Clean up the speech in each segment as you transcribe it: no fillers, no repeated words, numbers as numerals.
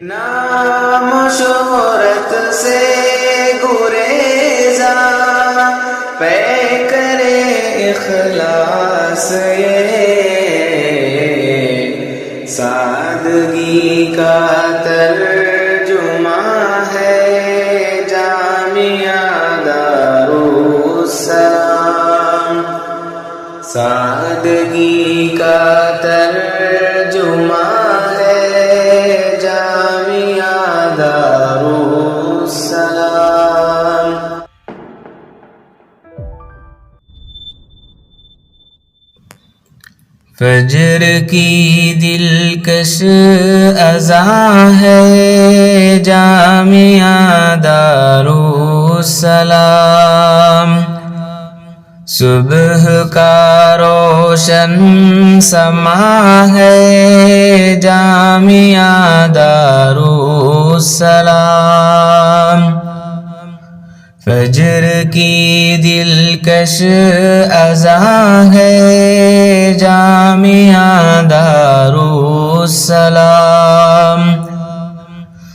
نام و شہرت سے گریزاں پے کرے اخلاص یہ سادگی کا ترجمہ ہے جامعہ دارالسلام، سادگی کا ترجمہ ہے جامعہ دارالسلام۔ فجر کی دلکش اذان ہے جامعہ دارالسلام، صبح کا روشن سما ہے جامعہ دارالسلام، فجر کی دلکش اذان ہے جامعہ دارالسلام،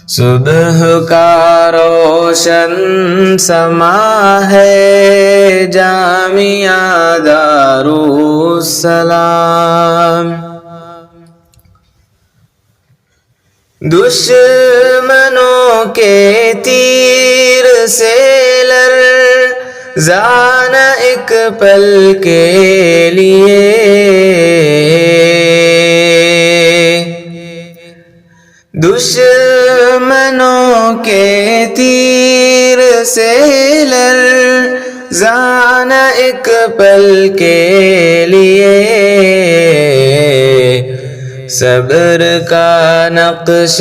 صبح کا روشن سما ہے جامعہ دارالسلام۔ دشمنوں کے تیر سے لرزانا ایک پل کے لیے، دشمنوں کے تیر سے لرزانا ایک پل کے لیے، صبر کا نقش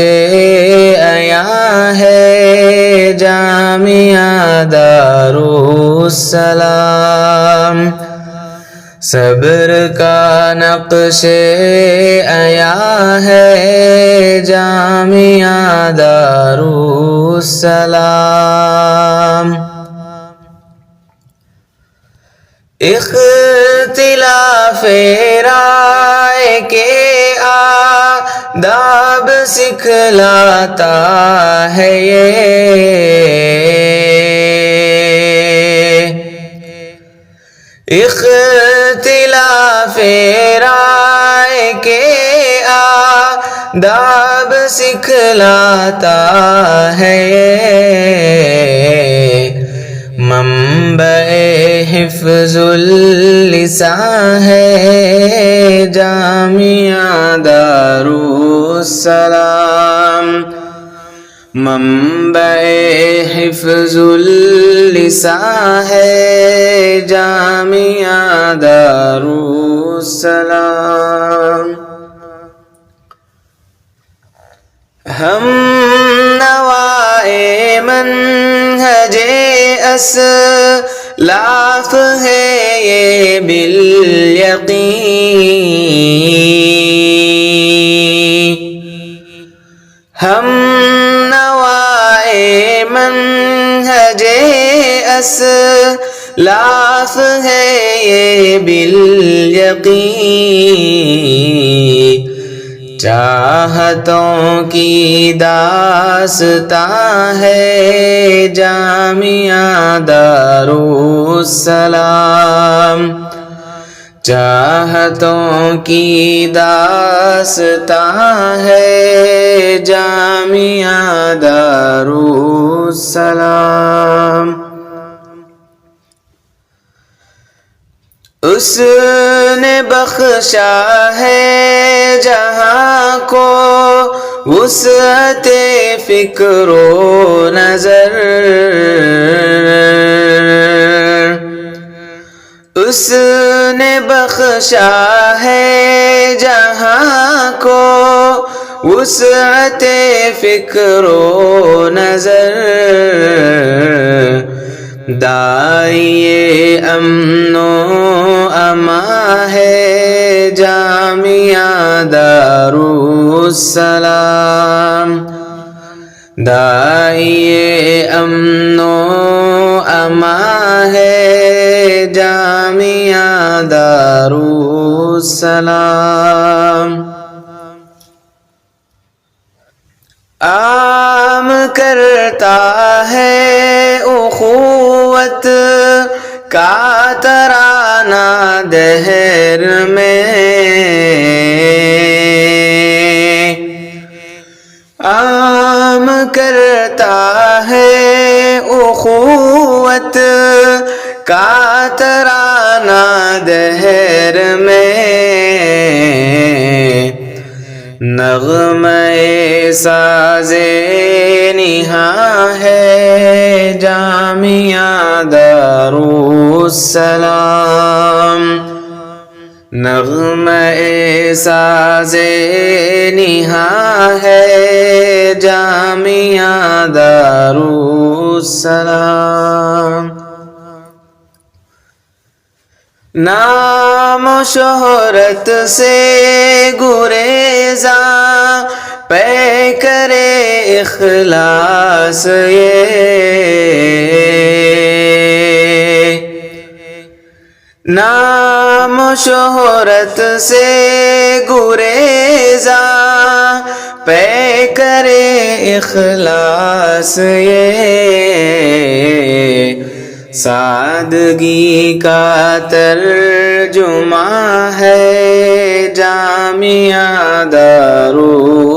عیاں ہے جامعہ دارالسلام، صبر کا نقش عیاں ہے جامعہ دارالسلام۔ اختلاف رائے کے آداب سکھلاتا ہے یہ، اختلاف رائے کے آداب سکھلاتا ہے یہ، منبع حفظ اللسان ہے جامعہ دارالسلام، منبع حفظ اللسان ہے جامعہ دارالسلام۔ ہم نوائے منہج اسلاف ہے یہ بالیقین، ہم نوائے منہج اسلاف ہے یہ بالیقین، چاہتوں کی داستان ہے جامعہ دارالسلام، چاہتوں کی داستان ہے جامعہ دارالسلام۔ اس نے بخشا ہے جہاں کو وسعت فکر و نظر، اس نے بخشا ہے جہاں کو وسعت فکر و نظر، داعیِ امن و امان ہے جامعہ دارالسلام، داعیِ امن و امان ہے جامعہ دارالسلام۔ عام کرتا ہے اخوت کا ترانہ دہر میں، عام کرتا ہے اخوت کا ترانہ دہر میں، نغمہ ساز نہاں ہے جامعہ دارالسلام، نغمہ ساز نہاں ہے جامعہ دارالسلام، نام و شہرت سے گریزاں پیکر اخلاص یہ، نام و شہرت سے گریزاں پیکر اخلاص یہ، سادگی کا ترجمہ ہے جامعہ دارالسلام،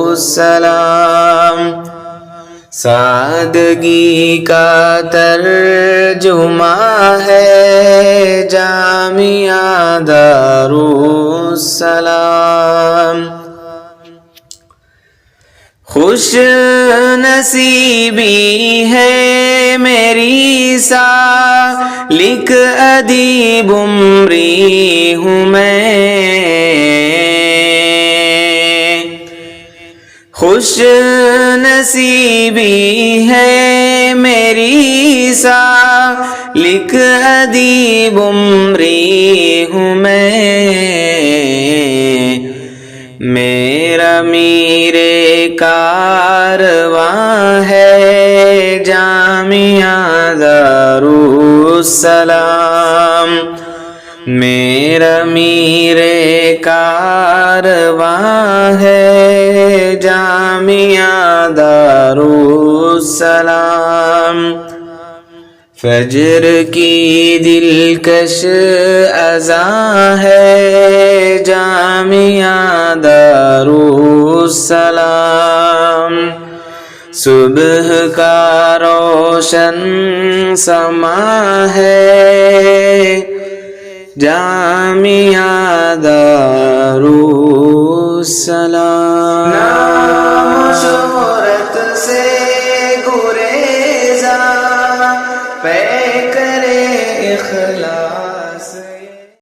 سادگی کا ترجمہ ہے جامعہ دارالسلام، خوش نصیبی ہے میری سالک ادیب عمری ہوں میں، خوش نصیبی ہے میری سالک ادیب عمری ہوں میں، میرا میر کارواں ہے جامعہ دارالسلام، میرا میر کارواں ہے جامعہ دارالسلام، فجر کی دلکش اذاں ہے جامعہ دارالسلام، صبح کا روشن سماں ہے جامعہ دارالسلام، نام و شہرت سے گریزاں پیکر اخلاص